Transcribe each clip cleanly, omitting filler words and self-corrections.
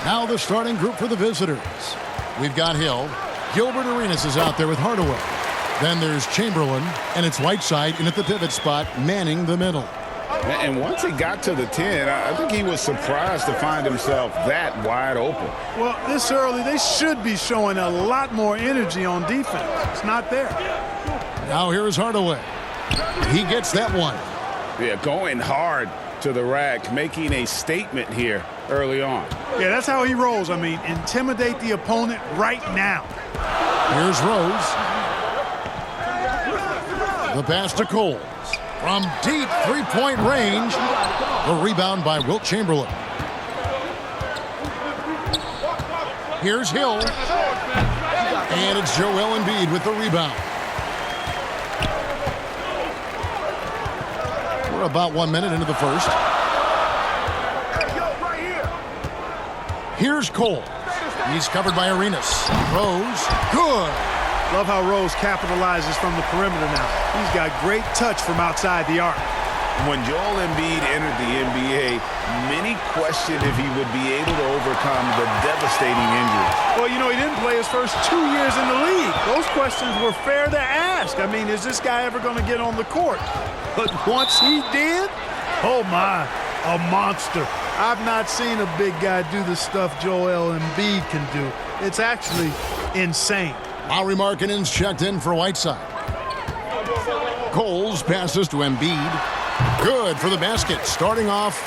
Now the starting group for the visitors. We've got Hill. Gilbert Arenas is out there with Hardaway. Then there's Chamberlain, and it's Whiteside in at the pivot spot, manning the middle. And once he got to the 10, I think he was surprised to find himself that wide open. Well, this early, they should be showing a lot more energy on defense. It's not there. Now here's Hardaway. He gets that one. Yeah, going hard to the rack, making a statement here early on. Yeah, that's how he rolls. I mean, intimidate the opponent right now. Here's Rose. The pass to Coles. From deep three-point range. The rebound by Wilt Chamberlain. Here's Hill. And it's Joel Embiid with the rebound. We're about 1 minute into the first. Here's Cole. He's covered by Arenas. Rose. Good. Love how Rose capitalizes from the perimeter now. He's got great touch from outside the arc. When Joel Embiid entered the NBA, many questioned if he would be able to overcome the devastating injuries. Well, you know, he didn't play his first 2 years in the league. Those questions were fair to ask. I mean, is this guy ever going to get on the court? But once he did, oh my, a monster. I've not seen a big guy do the stuff Joel Embiid can do. It's actually insane. Lauri Markkanen's checked in for Whiteside. Coles passes to Embiid. Good for the basket. Starting off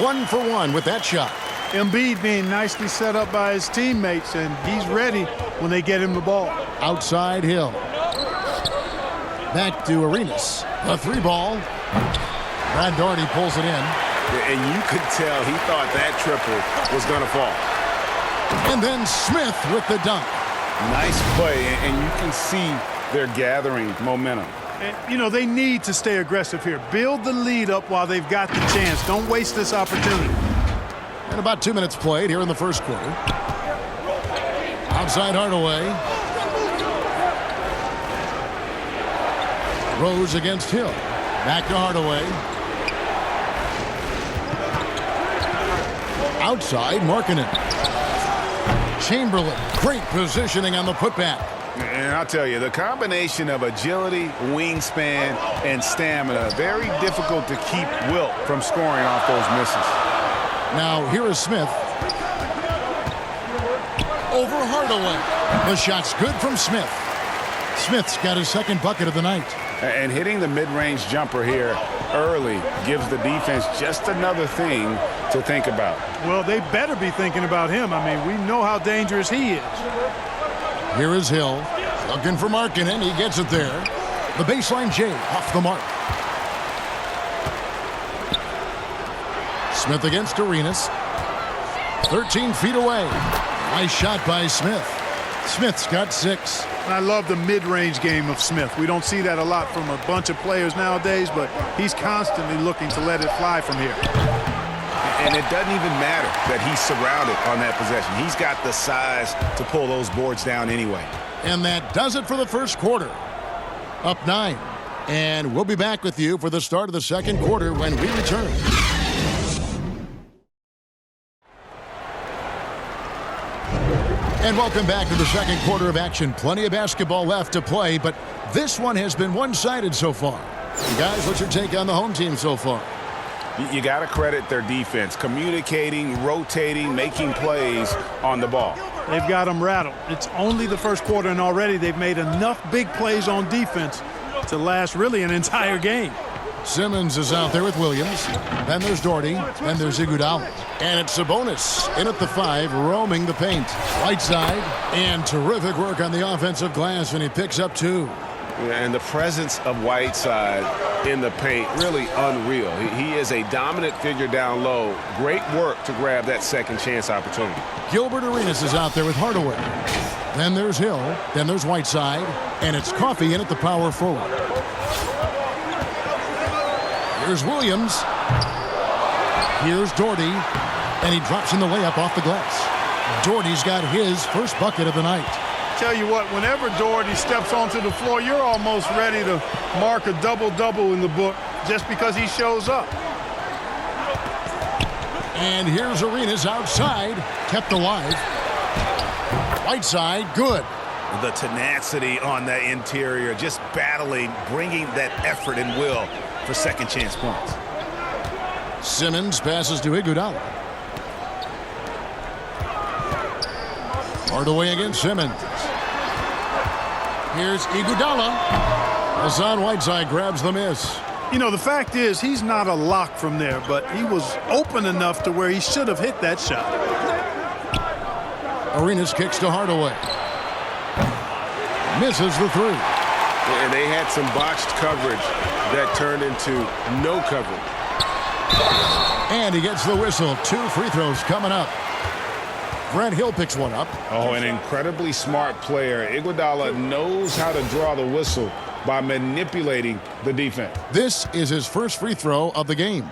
1 for 1 with that shot. Embiid being nicely set up by his teammates, and he's ready when they get him the ball. Outside Hill. Back to Arenas. The three ball. Brad Daugherty pulls it in. And you could tell he thought that triple was going to fall. And then Smith with the dunk. Nice play, and you can see they're gathering momentum. And, you know, they need to stay aggressive here. Build the lead up while they've got the chance. Don't waste this opportunity. And about 2 minutes played here in the first quarter. Outside Hardaway. Rose against Hill. Back to Hardaway. Outside Markkanen. Chamberlain, great positioning on the putback. And I'll tell you, the combination of agility, wingspan, and stamina, very difficult to keep Wilt from scoring off those misses. Now here is Smith. Over Hardaway. The shot's good from Smith. Smith's got his second bucket of the night. And hitting the mid-range jumper here early gives the defense just another thing to think about. Well, they better be thinking about him. I mean, we know how dangerous he is. Here is Hill. Looking for Markkanen. He gets it there. The baseline J off the mark. Smith against Arenas. 13 feet away. Nice shot by Smith. Smith's got 6. And I love the mid-range game of Smith. We don't see that a lot from a bunch of players nowadays, but he's constantly looking to let it fly from here. And it doesn't even matter that he's surrounded on that possession. He's got the size to pull those boards down anyway. And that does it for the first quarter. Up 9. And we'll be back with you for the start of the second quarter when we return. And welcome back to the second quarter of action. Plenty of basketball left to play, but this one has been one-sided so far. Guys, what's your take on the home team so far? You got to credit their defense, communicating, rotating, making plays on the ball. They've got them rattled. It's only the first quarter, and already they've made enough big plays on defense to last really an entire game. Simmons is out there with Williams. Then there's Daugherty. Then there's Iguodala. And it's Sabonis in at the 5, roaming the paint. Right side. And terrific work on the offensive glass, and he picks up 2. And the presence of Whiteside in the paint, really unreal. He is a dominant figure down low. Great work to grab that second chance opportunity. Gilbert Arenas is out there with Hardaway. Then there's Hill. Then there's Whiteside. And it's Coffey in at the power forward. Here's Williams. Here's Daugherty. And he drops in the layup off the glass. Daugherty's got his first bucket of the night. Tell you what, whenever Daugherty steps onto the floor, you're almost ready to mark a double-double in the book just because he shows up. And here's Arenas outside. Kept alive. Whiteside, good. The tenacity on that interior, just battling, bringing that effort and will for second chance points. Simmons passes to Iguodala. Hardaway against Simmons. Here's Iguodala. Hassan Whiteside grabs the miss. You know, the fact is he's not a lock from there, but he was open enough to where he should have hit that shot. Arenas kicks to Hardaway. Misses the three. And they had some botched coverage that turned into no coverage. And he gets the whistle. 2 free throws coming up. Grant Hill picks one up. Oh, an incredibly smart player. Iguodala knows how to draw the whistle by manipulating the defense. This is his first free throw of the game.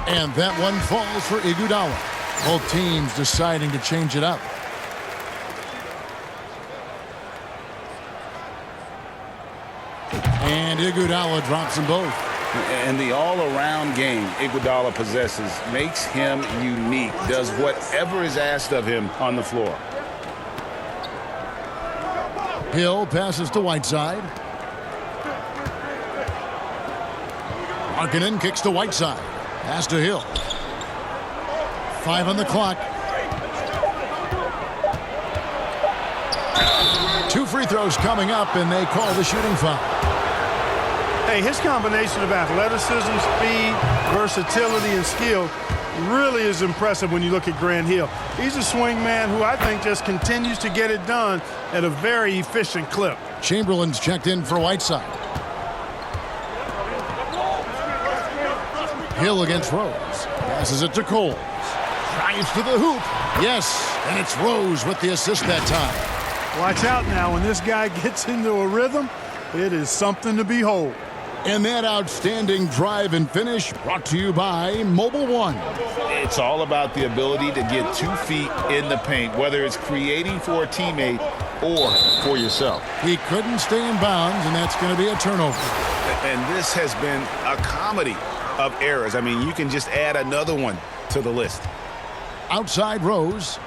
And that one falls for Iguodala. Both teams deciding to change it up. And Iguodala drops them both. And the all-around game Iguodala possesses makes him unique, does whatever is asked of him on the floor. Hill passes to Whiteside. Markkanen kicks to Whiteside. Pass to Hill. 5 on the clock. 2 free throws coming up, and they call the shooting foul. Hey, his combination of athleticism, speed, versatility, and skill really is impressive when you look at Grant Hill. He's a swing man who I think just continues to get it done at a very efficient clip. Chamberlain's checked in for Whiteside. Hill against Rose. Passes it to Cole. Drives to the hoop. Yes, and it's Rose with the assist that time. Watch out now. When this guy gets into a rhythm, it is something to behold. And that outstanding drive and finish brought to you by Mobile One. It's all about the ability to get 2 feet in the paint, whether it's creating for a teammate or for yourself. He couldn't stay in bounds, and that's going to be a turnover. And this has been a comedy of errors. I mean, you can just add another one to the list. Outside Rose.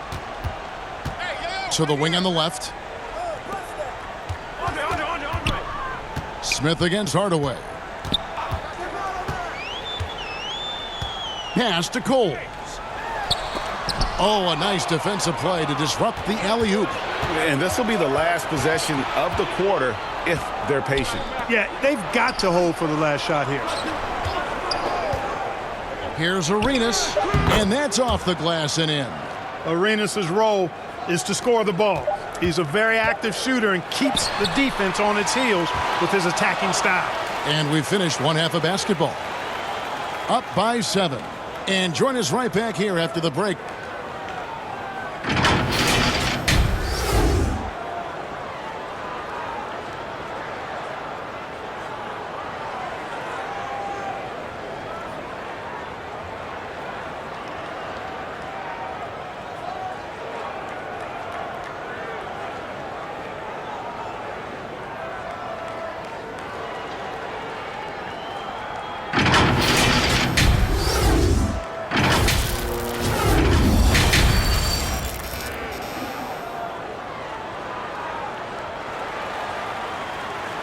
To the wing on the left. Smith against Hardaway. Pass to Cole. Oh, a nice defensive play to disrupt the alley-oop. And this will be the last possession of the quarter if they're patient. Yeah, they've got to hold for the last shot here. Here's Arenas, and that's off the glass and in. Arenas' role is to score the ball. He's a very active shooter and keeps the defense on its heels with his attacking style. And we finished one half of basketball. Up by 7. And join us right back here after the break.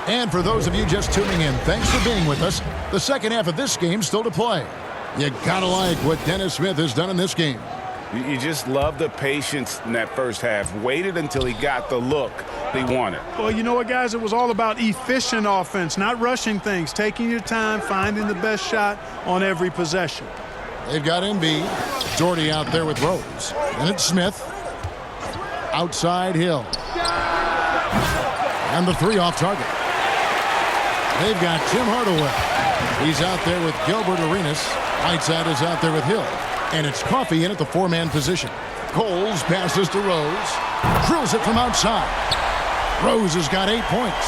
And for those of you just tuning in, thanks for being with us. The second half of this game still to play. You gotta like what Dennis Smith has done in this game. You just love the patience in that first half. Waited until he got the look he wanted. Well, you know what, guys? It was all about efficient offense, not rushing things, taking your time, finding the best shot on every possession. They've got Embiid. Daugherty out there with Rose. And it's Smith. Outside Hill. And the 3 off target. They've got Tim Hardaway. He's out there with Gilbert Arenas. Whiteside is out there with Hill. And it's Coffey in at the 4-man position. Coles passes to Rose. Drills it from outside. Rose has got 8 points.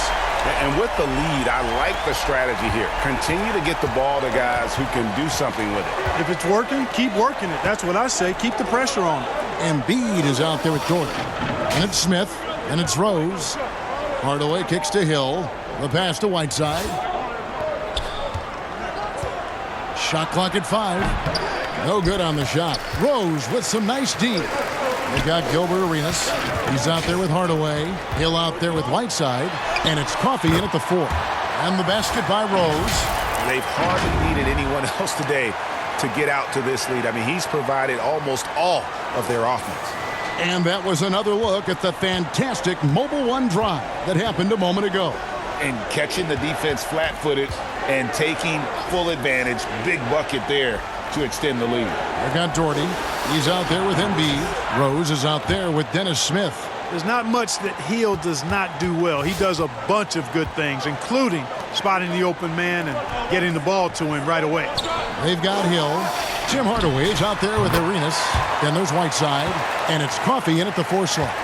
And with the lead, I like the strategy here. Continue to get the ball to guys who can do something with it. If it's working, keep working it. That's what I say. Keep the pressure on it. Embiid is out there with Daugherty. And it's Smith. And it's Rose. Hardaway kicks to Hill. The pass to Whiteside. Shot clock at 5. No good on the shot. Rose with some nice D. They've got Gilbert Arenas. He's out there with Hardaway. Hill out there with Whiteside. And it's Coffey in at the 4. And the basket by Rose. They've hardly needed anyone else today to get out to this lead. I mean, he's provided almost all of their offense. And that was another look at the fantastic Mobile One drive that happened a moment ago. And catching the defense flat-footed and taking full advantage. Big bucket there to extend the lead. They've got Daugherty. He's out there with Embiid. Rose is out there with Dennis Smith. There's not much that Hill does not do well. He does a bunch of good things, including spotting the open man and getting the ball to him right away. They've got Hill. Tim Hardaway is out there with Arenas. Then there's Whiteside. And it's Coffey in at the 4 slot.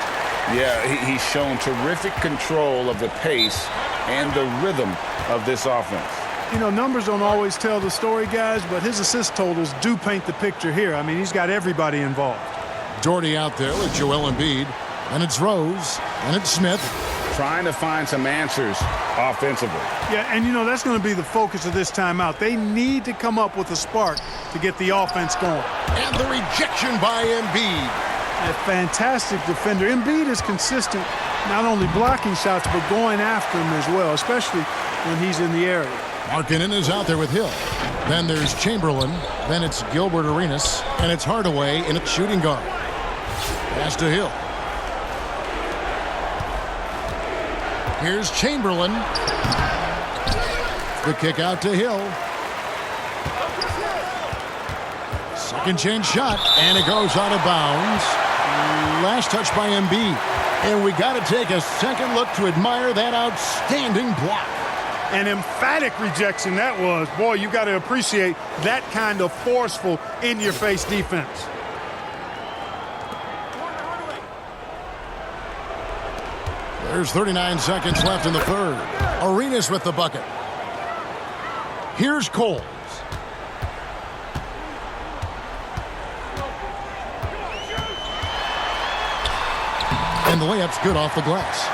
Yeah, he's shown terrific control of the pace and the rhythm of this offense. You know, numbers don't always tell the story, guys, but his assist totals do paint the picture here. I mean, he's got everybody involved. Daugherty out there with Joel Embiid. And it's Rose. And it's Smith. Trying to find some answers offensively. Yeah, and you know, that's going to be the focus of this timeout. They need to come up with a spark to get the offense going. And the rejection by Embiid. A fantastic defender. Embiid is consistent, not only blocking shots, but going after them as well, especially when he's in the area. Markkanen is out there with Hill. Then there's Chamberlain. Then it's Gilbert Arenas. And it's Hardaway in at shooting guard. Pass to Hill. Here's Chamberlain. The kick out to Hill. Second chance shot, and it goes out of bounds. Last touch by Embiid. And we got to take a second look to admire that outstanding block. An emphatic rejection that was. Boy, you got to appreciate that kind of forceful, in-your-face defense. There's 39 seconds left in the third. Arenas with the bucket. Here's Coles. And the layup's good off the glass.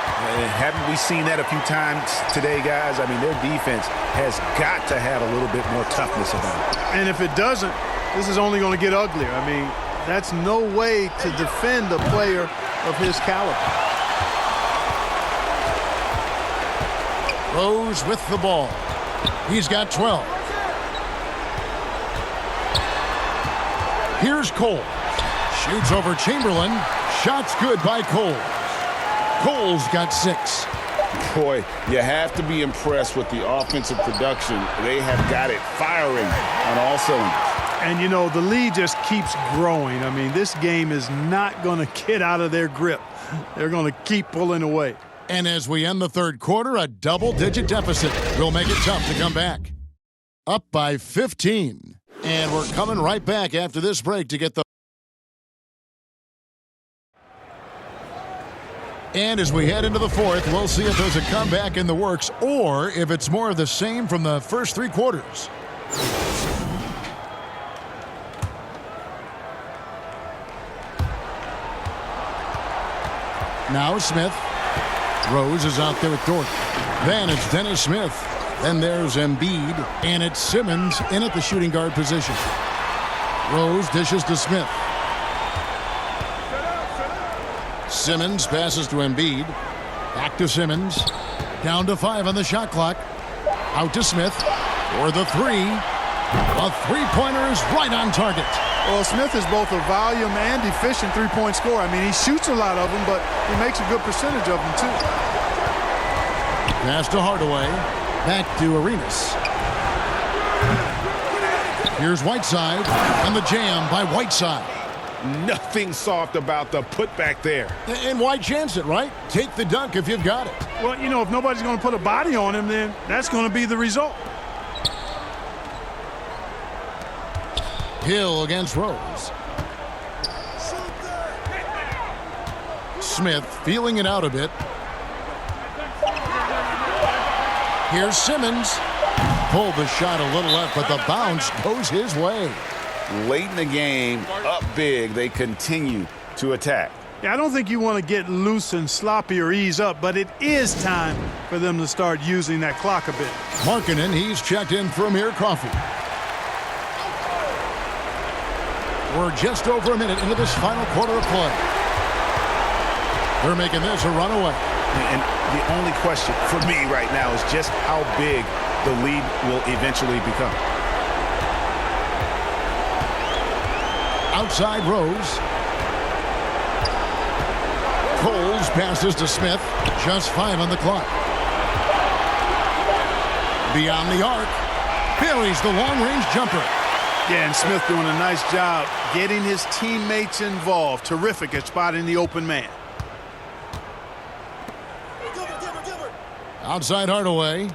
Haven't we seen that a few times today, guys? I mean, their defense has got to have a little bit more toughness about it. And if it doesn't, this is only going to get uglier. I mean, that's no way to defend a player of his caliber. Rose with the ball. He's got 12. Here's Cole. Shoots over Chamberlain. Shot's good by Cole. Cole's got 6. Boy, you have to be impressed with the offensive production. They have got it firing on all cylinders. And, you know, the lead just keeps growing. I mean, this game is not going to get out of their grip. They're going to keep pulling away. And as we end the third quarter, a double-digit deficit will make it tough to come back. Up by 15. And we're coming right back after this break to get the... And as we head into the fourth, we'll see if there's a comeback in the works or if it's more of the same from the first 3 quarters. Now Smith. Rose is out there with Daugherty. Then it's Dennis Smith. Then there's Embiid. And it's Simmons in at the shooting guard position. Rose dishes to Smith. Simmons passes to Embiid. Back to Simmons. Down to 5 on the shot clock. Out to Smith for the 3. A three-pointer is right on target. Well, Smith is both a volume and efficient three-point scorer. I mean, he shoots a lot of them, but he makes a good percentage of them, too. Pass to Hardaway. Back to Arenas. Here's Whiteside. And the jam by Whiteside. Nothing soft about the putback there. And why chance it, right? Take the dunk if you've got it. Well, you know, if nobody's going to put a body on him, then that's going to be the result. Hill against Rose. Smith feeling it out a bit. Here's Simmons. Pulled the shot a little left, but the bounce goes his way. Late in the game, up big, they continue to attack. Yeah, I don't think you want to get loose and sloppy or ease up, but it is time for them to start using that clock a bit. Markkanen, he's checked in from here, Coffey. We're just over a minute into this final quarter of play. They're making this a runaway. And the only question for me right now is just how big the lead will eventually become. Outside Rose. Coles passes to Smith. Just 5 on the clock. Beyond the arc. Buries the long-range jumper. Yeah, and Smith doing a nice job getting his teammates involved. Terrific at spotting the open man. Outside Hardaway.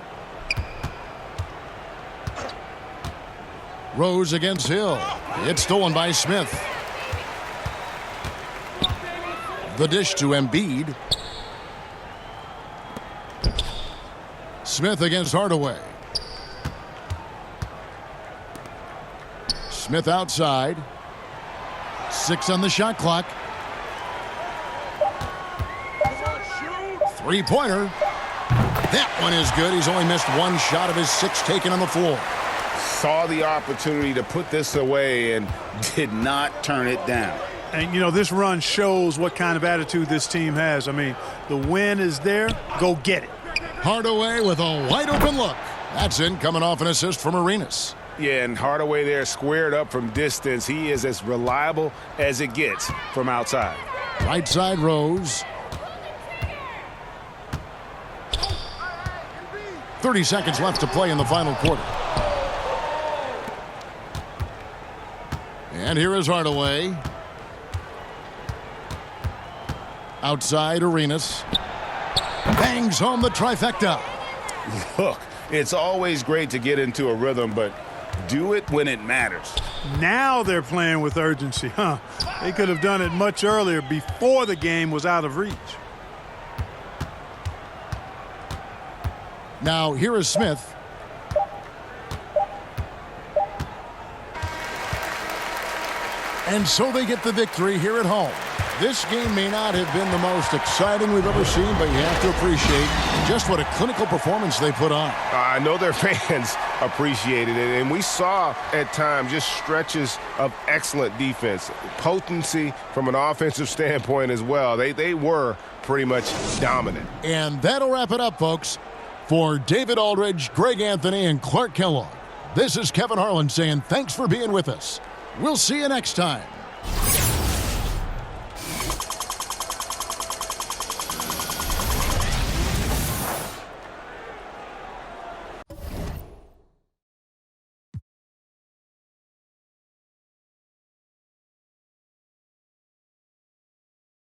Rose against Hill. It's stolen by Smith. The dish to Embiid. Smith against Hardaway. Smith outside. 6 on the shot clock. Three-pointer. That one is good. He's only missed 1 shot of his 6 taken on the floor. Saw the opportunity to put this away and did not turn it down. And, you know, this run shows what kind of attitude this team has. I mean, the win is there. Go get it. Hardaway with a wide-open look. That's in, coming off an assist from Arenas. Yeah, and Hardaway there squared up from distance. He is as reliable as it gets from outside. Right side Rose. 30 seconds left to play in the final quarter. And here is Hardaway. Outside Arenas. Bangs home the trifecta. Look, it's always great to get into a rhythm, but do it when it matters. Now they're playing with urgency, huh? They could have done it much earlier before the game was out of reach. Now here is Smith. And so they get the victory here at home. This game may not have been the most exciting we've ever seen, but you have to appreciate just what a clinical performance they put on. I know their fans appreciated it, and we saw at times just stretches of excellent defense. Potency from an offensive standpoint as well. They were pretty much dominant. And that'll wrap it up, folks. For David Aldridge, Greg Anthony, and Clark Kellogg, this is Kevin Harlan saying thanks for being with us. We'll see you next time.